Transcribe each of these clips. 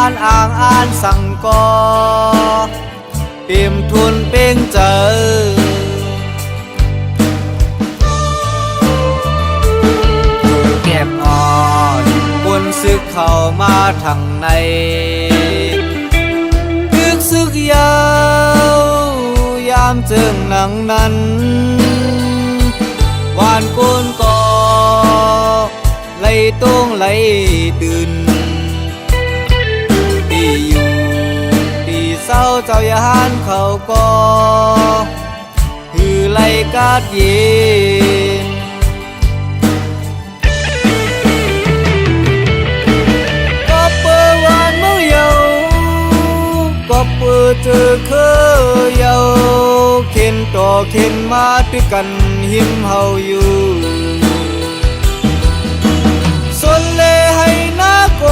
านอ่างอ่านสั่งกอเปี่ยมทุนเป่งเจอเก็บอ่อนบนซึกเข้ามาทางในตึกซึกยาวยามเจิงหนังนั้นวานโกนกอไล่ต้งไล่ตื่นตีอยู่ตีเศร้าเจ้าอย่าหันเขาก็คือไล่กาดเย็นก็เปิดวานเมื่อเยาก็เปิดเจอเคยเยาเข็นต่อเข็นมาด้วยกันหิมเฮาอยู่ส่วนเลให้นาโก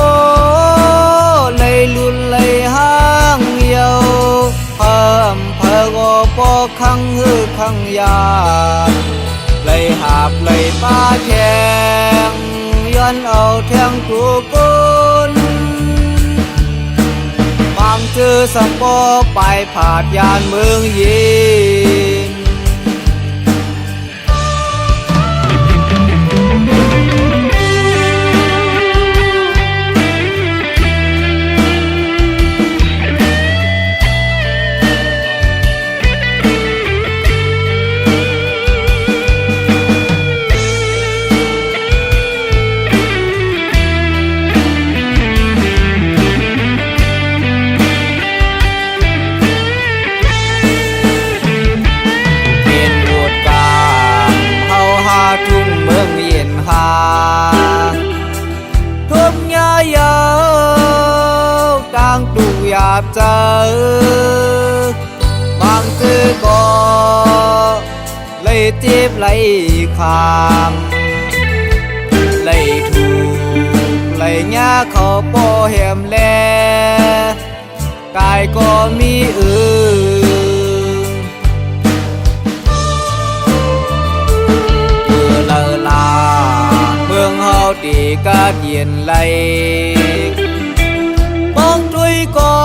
เลยลุนเลยห้างเยาเพิ่มเพิ่งอปอขังฮือขังยาเลยหาบเลยป้าแทงย้อนเอาแทงตัวก้นบางเจอสัมปอไปผาดยานเมืองเย็นทุบยายาวต่างตุกหยาบเจอบางซื้อก็เลยจีบเลยขามเลยถูกเลยหญ้าเขาป่อแหมแลกายก็มีตีกาดเย็นไหลบองตุยก็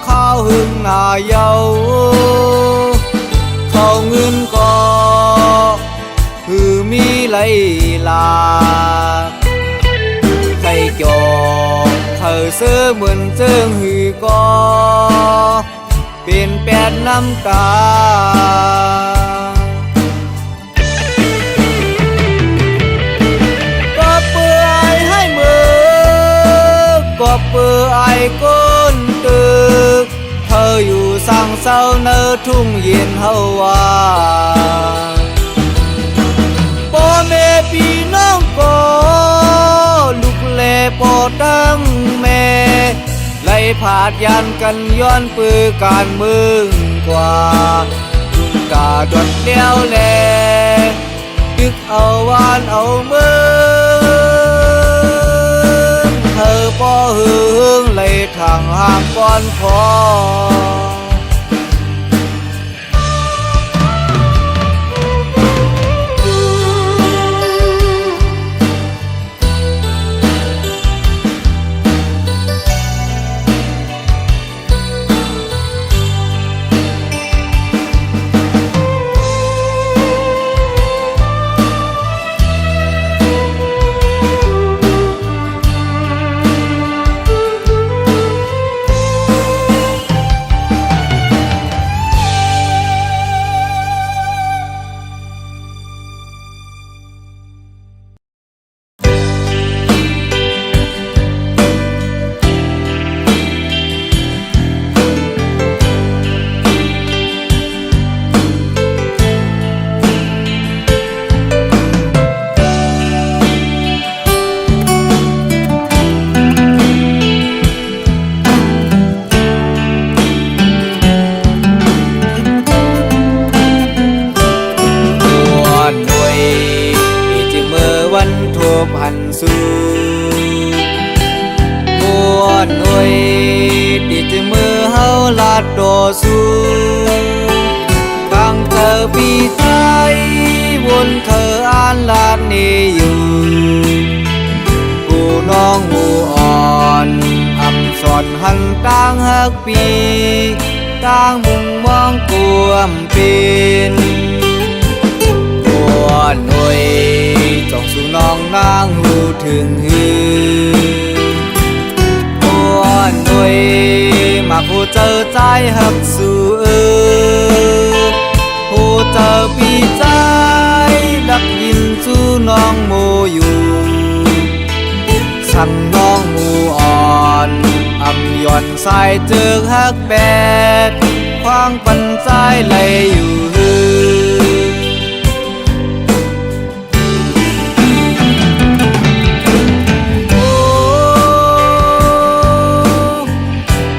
ข้าวหึงหน้าเยาเข้าเงินก็คือมีไหลลาใครจอกเธอซื้อเหมือนเจิงหือก็เป็นแปดน้ำตาก็เปื่อไอ้ก้นตึกเธออยู่สั่งเศร้าเนอทุ่งเย็นเฮาว่าพ่อแม่พี่น้องก็ลูกแลพ่อตั้งแม่ไล่ผาดยันกันย้อนปือการเมืองกว่าจุนกาดดเลี้ยวแลดึกเอาวานเอามือป่อหึงเลยทางห่างก่อนพอพันสู่ม้วนหน่วยติดมือเฮาลาดโดสู่ฟังเธอปีไทยวนเธออ่านลาดนี้อยู่ผู้น้องหมู่อ่อน อนหันต่างหักปีต่างมุงมองกวมเป็นปวดหน่วยจองสู่น้องนางหูถึงหือปวดหน่วยมาผู้เจอใจหักสู่ผู้เจอปีใจดักยินสู่น้องโมอยู่สั่งน้องหมูอ่อนอำย่อนสายเจือกฮักแบดควางปันใจไหลอยู่หือ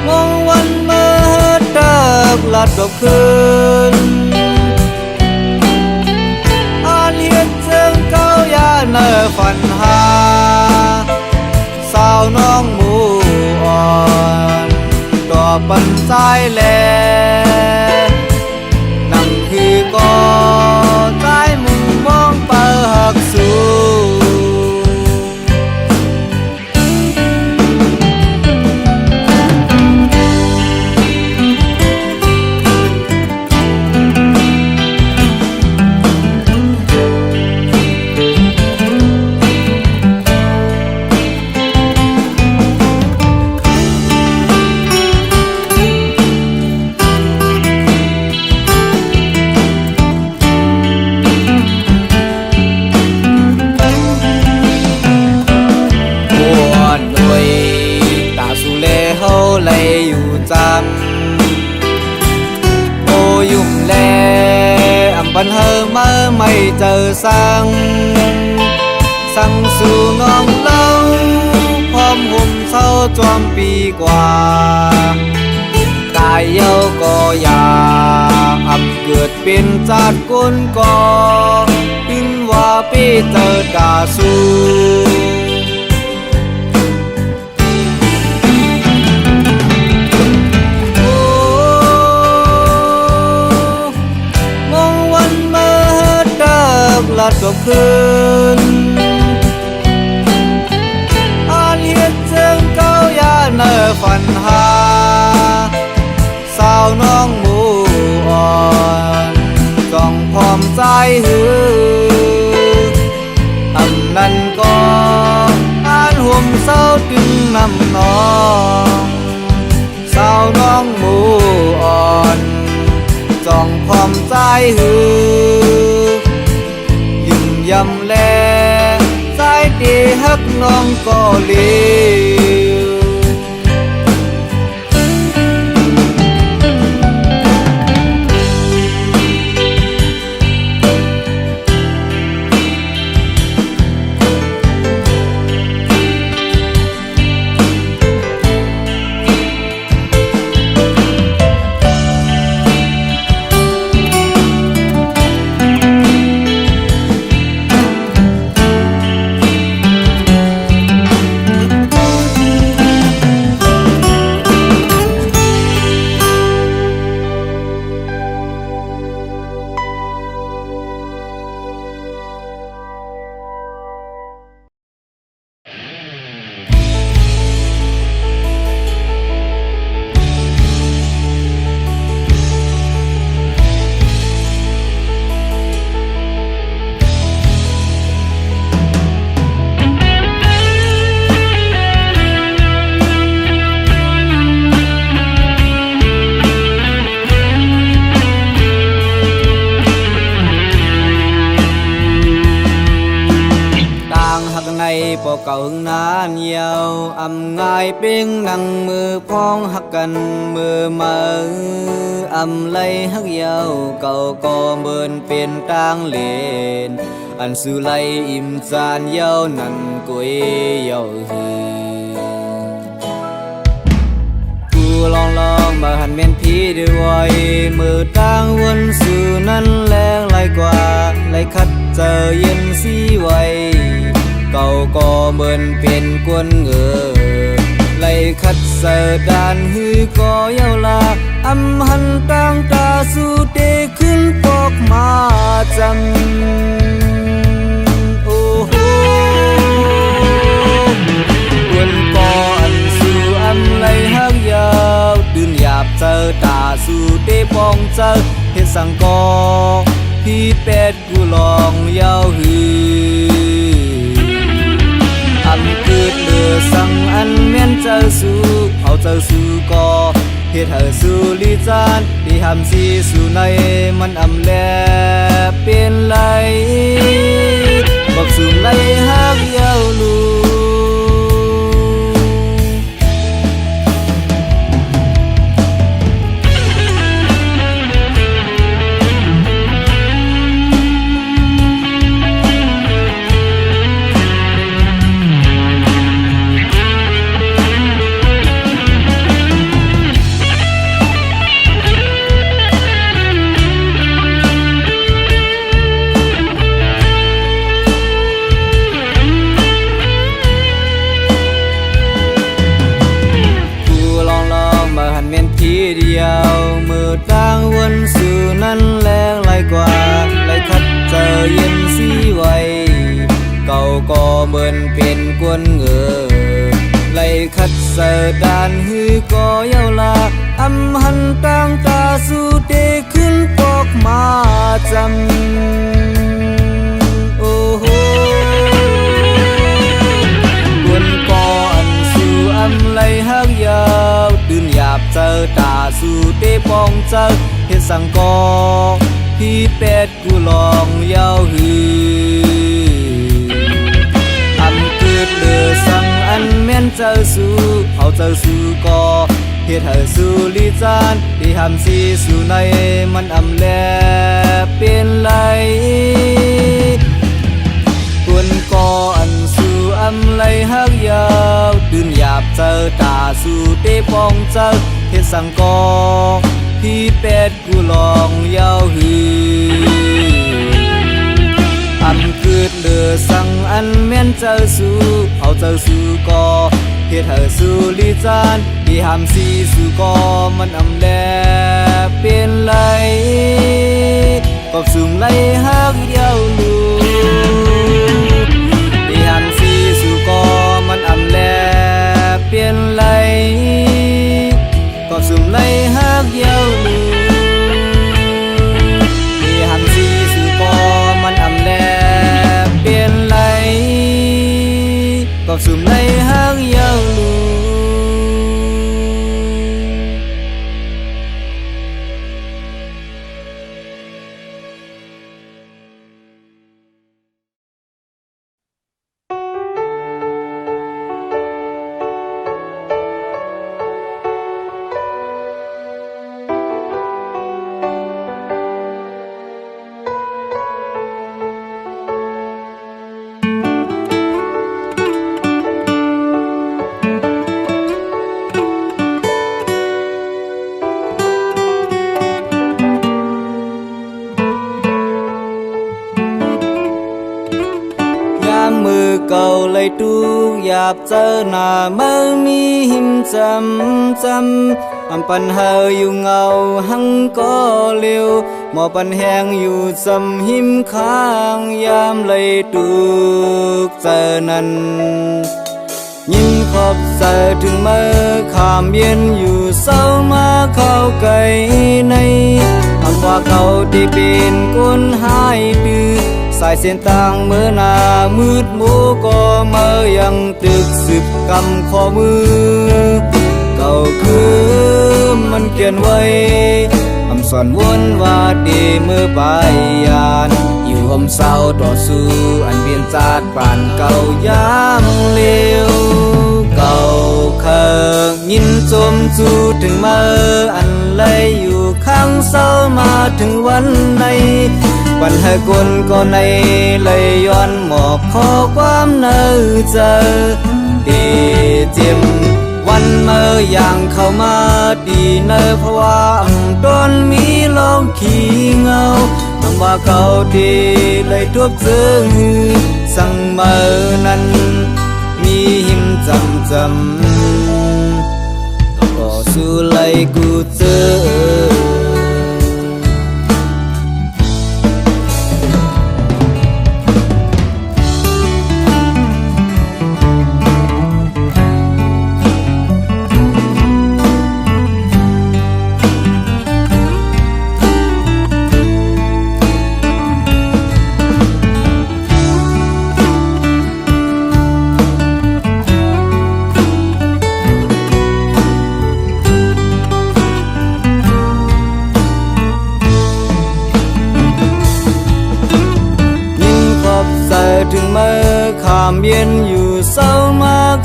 มองวันเมื่อเดิกลัดดอกคืนอ่านเฮียนเชิงเก้ายาเนอฝันหาสาวน้องหมูอ่อนต่อปันใจแลนั่งคือก็ใจมุงมองเปิหักสู่ปันเฮอเมื่อไม่เจอสั่งสู่น้องเล่าพร้อมหุ่มเศร้าจอมปีกว่าตายเย้าก็อยากอำเกิดเป็นจาดกุนก่อถึงว่าปีเจอตาสู่ลัดกับคืนอ่านเฮียนเชิงเก้ายาเนอฝันหาสาวน้องหมูอ่อนจ้องพร้อมใจหืออำนั้นก็อ่านห่มเศร้าตึงนำน้องสาวน้องหมูอ่อนจ้องพร้อมใจหือยำแลสายดีฮักน้องก็เลี้ยว ปอเก่าหึงนานเยาวอำง่ายเป้งนั่งมือพ้องหักกันมือมาอำไลหักเยาวเก่าก็เมินเป็นต่างเลนอันสื่อไลอิ่มจานเยาวนั่นกุยเยาวหือกูลองมาหันเม่นพี่ด้วยมือต่างวนสื่อนั้นแรงไหลกว่าไหลคัดเจอเย็นสีไวเก่าก็เหมือนเป็นกวนเงอไหลคัดเสดานหือก็เยาลาอำหันต่างตาสู่เตขึ้นปอกมาจำโอ้โหกวนก่อนสู่อำไหลห สังกอพี่เป็ดกูลองยาวหืออำเกิดเลือสังอันเมียนเจ้าสู้เอาเจ้าสู้กอเฮ็ดให้สู้ลีจานที่หำสีสู้ในมันอำแลเป็นไรบอกสู้ไรฮักยาวลูทีเดียวมือตั้งวันสู่นั้นแรงไหลกว่าไหลคัดเจอเย็นสีไวเก่าก็เหมือนเป็นกวนเงอไหลคัดเสดานหือก็เยาลาอำหันตั้งตาสู่เตขึ้นปอกมาจำโอ้โหกวนก่อนสู่อำไหลหักยาวตื่นหยาบเจอตาสู่เตปองเจอเฮ็ดสังกอพี่เป็ดกูลองยาวหืออำเกิดเลือสังอันแม่นเจ้าสู่เอาเจ้าสู่กอเฮ็ดให้สู่ลีจานที่หำสีสู่ในมันอำแลเป็นไรกวนก่อนสู่อำไหลหักยาวตื่นหยาบเจอตาสู่เตปองเจอเฮ็ดสังกอพี่เป็ดกูลองยาวหืออำเกิดเลือสังอันแม่นเจ้าสู่เอาเจ้าสู่กอเฮ็ดให้สู่ลีจานที่หำสีสู่กอมันอำแลเป็นไรกอบสุ่มไหลหักยาวลูที่หำสีสู่กอมันอำแลเปลี่ยนไหลก็สุ่มไหลฮักยาวลูที่หำสีสู่กอมันอำแลเปลี่ยนไหลก็สุ่มไหลฮักยาวลูมือเก่าเลยทุกหยาบเจอหน้าเมื่อมีหิมจำอำปันเฮาอยู่เงาหังก็เร็วหมอปันแหงอยู่จำหิมข้างยามเลยทุกเจอนั้นยิ้มขอบเจอถึงเมื่อขามเย็นอยู่เศร้ามาเข้าไกลในคำว่าเขาที่เป็นคนหายดื้อสายเส้นต่างเมื่อหน้ามืดมูก็เมื่อยังตึกสืบกำข้อมือเก่าคือมันเขียนไว้คำสอนวนว่าดีมือปลายยานอยู่ห่มเศร้าต่อสู้อันเบียนจาดป่านเก่ายามเลวเก่าเคิงยินจมจูถึงเมื่ออันเลยอยู่ข้างเศร้ามาถึงวันในปัญหากลก็ในเลยย้อนหมอกข้อความเนื้อเจอดีเจียมวันเมื่ออย่างเข้ามาดีเนื้อเพราะว่าต้นมีลองขี้เงาคำว่าเขาดีเลยทุบเจือสั่งเมื่อนั้นมีหิมจำก็สู้เลยกูเจอ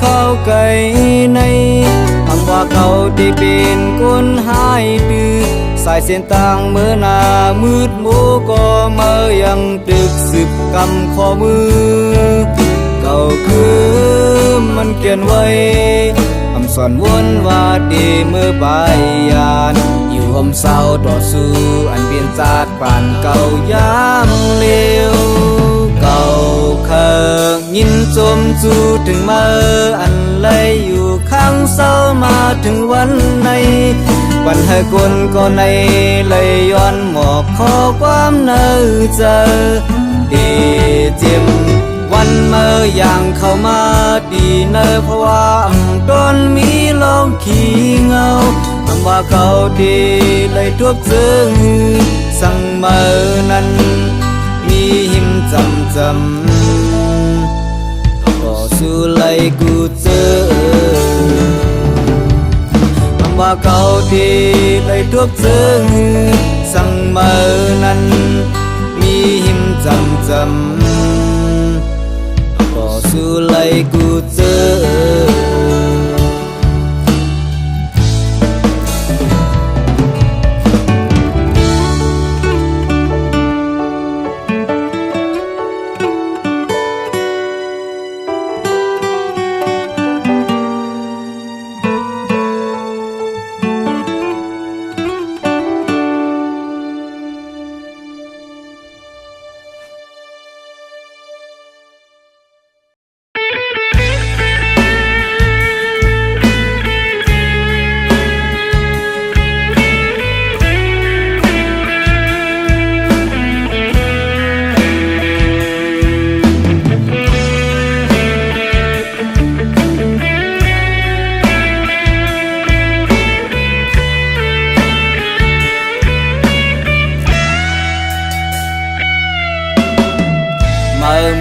เข้าไกลในคำว่าเขาที่เป็นคนหายดื้อสายเส้นต่างเมื่อหน้ามืดมูก็มายังตึกสืบกำข้อมือเก่าคือมันเขียนไว้คำสอนวนว่าดีเมื่อปลายยานอยู่ห่มเศร้าต่อสู้อันเปลี่ยนจากป่านเก่ายามเลวเก่าเคิงยินจมจูถึงมาอันเลยอยู่ข้างเศร้ามาถึงวันในวันให้คนก็ในเลยย้อนหมอกขอความเนื้อเจอดีเจียมวันเมื่ออย่างเข้ามาดีเนอเพราะว่าต้นมีลองขี้เงาคำว่าเขาดีเลยทุบซึ้งสั่งเมื่อนั้นมีหิมจำก็สู้เลยกูเจอคำว่าเขาดีเลยทุบซึ้งสั่งเมื่อนั้นมีหิมจำก็สู้เลยกูเจอ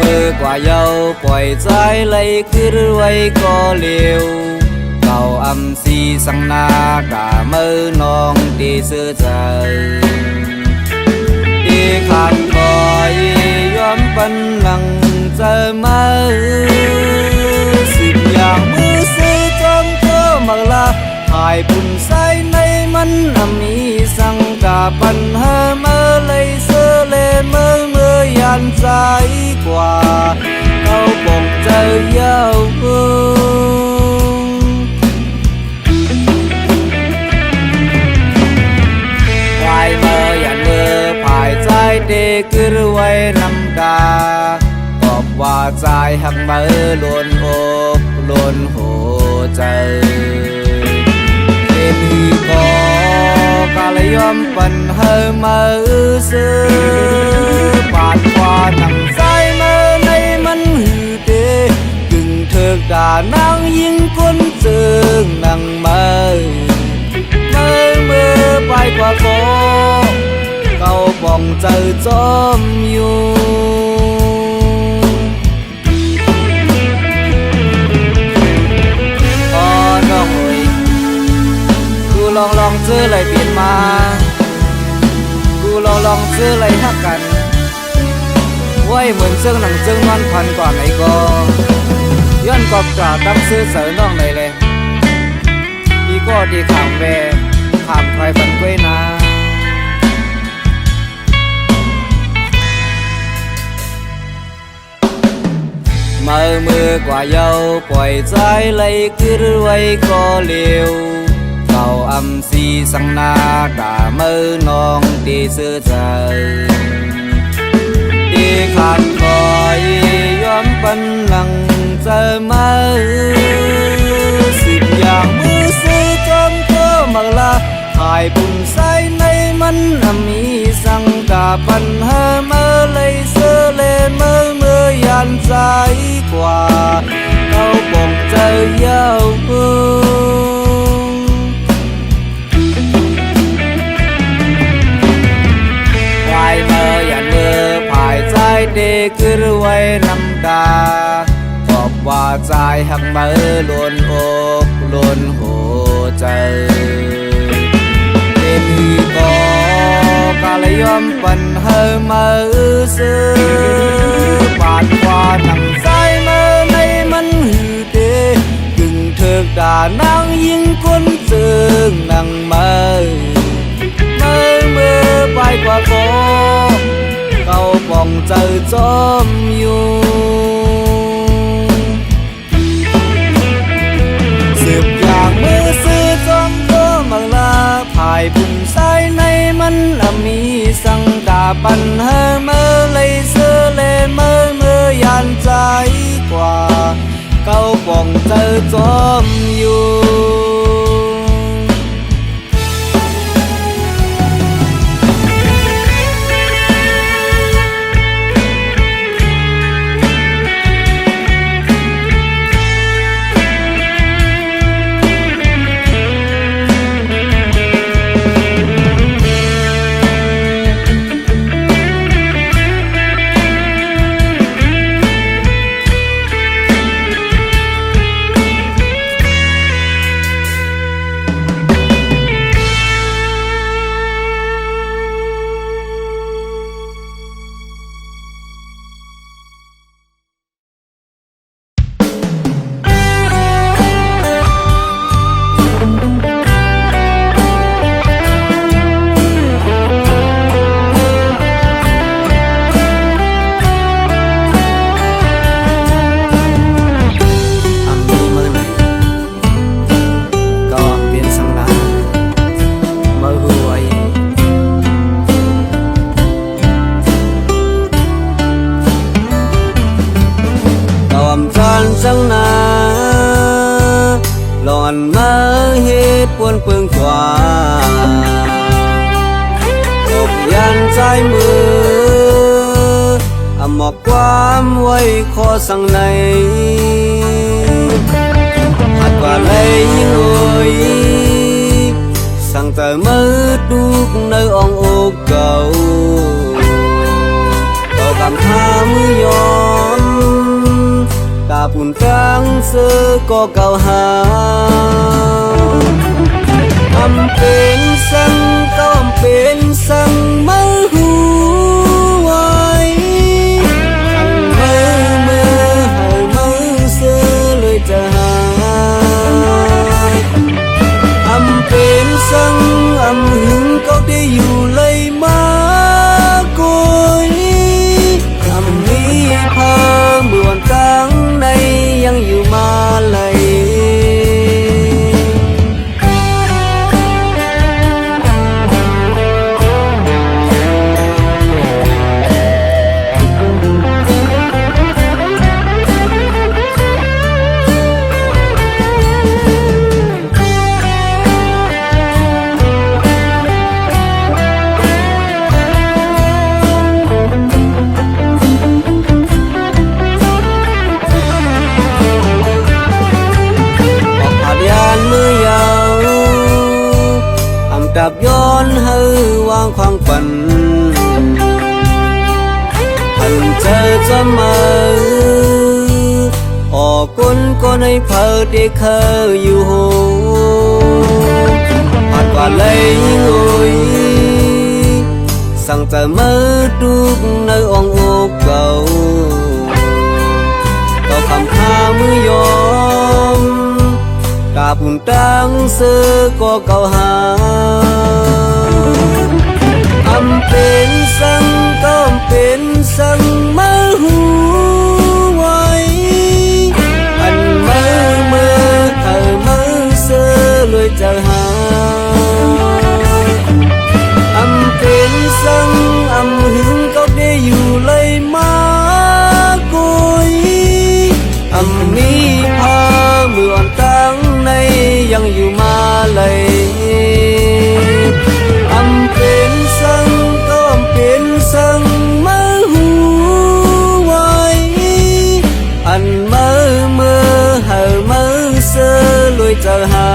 มือกว่าเยาปล่อยใจไหลคือไว้ก็เลี้ยวเก่าอำสีสังนากาเมื่อนองดีเสื้อใจดีขาดคอยยอมปันหลังเจอมาสิบอย่างมือซื้อจอมเธอมาละหายปุ่นใสในมันมีสังกาปัญหาเมื่อเลยเสื้อเลเมื่อยันใจกว่าเขาบอกเจอยาววายเมื่อยันเมื่อภายใจเด็กคือไว้นำดาบอกว่าใจหักเมื่อล้นอกล้นหัวใจเป็นก็กาลยอมปันเฮมาซื้อปาดกว่าหนังใจมาในมันหือเดกึ่งเถิกด่านางยิงคนเจิงนังมาเมื่อไปกว่าก็เก่าป่องเจอจอมอยู่ลองซื้ออะไรเปลี่ยนมากูลองซื้ออะไรทักกันไว้เหมือนเสื้อหนังเสื้อนอนพันกว่าไหนก็ย้อนกอบกล่าวตั้งซื้อเสริน้องไหนเลยดีก็ดีข่าวแวข่าวใครฟันกล้วยนามือกว่าเยาปล่อยใจไหลคือไว้ก็เลี้ยวเก่าอำสีสังนากาเมื่อนองตีเสื้อใจดีขาดคอยยอมปันหลังเจอมาสิบอย่างมือซื้อจอมเธอมาละหายปุ่นใสในมันมีสังกาปัญหาเมื่อเลยเสื้อเลเมื่อยันใจกว่าเขาบอกเจอยาวเด็กคือไว้นำดาบอกว่าใจหักเมื่อล้นอกล้นหัวใจเป็นก็กาลยอมปันเฮมาซื้อปาดกว่าหนังใจเมื่อในมันหือเด นางยิงคนจึงนางเมื่อไปกว่าโคเก่าป่องเจอจอมอยู่สืบอย่างมือซื้อจอมโตมังลาภายปุ่มสายในมันมีสังกาปันเฮเมื่อเลยเสือเลเมื่อยานใจกว่าเก่าป่องเจอจอมอยู่จังนาหลอนมาเหตุปวนเปิงกว่าตกยันใจมือหมอกความไว้ขอสั่งในหัดกว่าเลยยิ่งเอ่ยสั่งแต่มือดูกในอ่องอกเก่าต่อกำท่ามือยอมกาปุ่นตังเสือก็เก่าหาอำเป็นสังก็อำเป็นสังมาหูไว้อันมือให้มือเสือเลยจะหาอำเป็นสังอำหึงก็ได้อยู่เลยมากุยอำมีพาเมื่อวันตังยังอยู่มาเลยดับย้อนให้วางความฝันพันเจอจะมาออกก้นก็ในเพอได้เคยอยู่โหผ่านกว่าเลยยิ่งโอยสั่งแต่มือดูกในอ่องอกเก่าต่อคำพามือยอมกาปุ่นตังเสือก็เก่าหาอำเป็นสังก็เป็นสังมาหูไว้อันมือเธอมือเสือเลยจะหาอำเป็นสังอำหึงก็ได้อยู่เลยมากุยอำมีพาเมื่ออ่อนตังในยังอยู่มาเลยอำเป็นสังก็เป็นสังมาหูไว้อันมือให้มือเสือลอยจะหา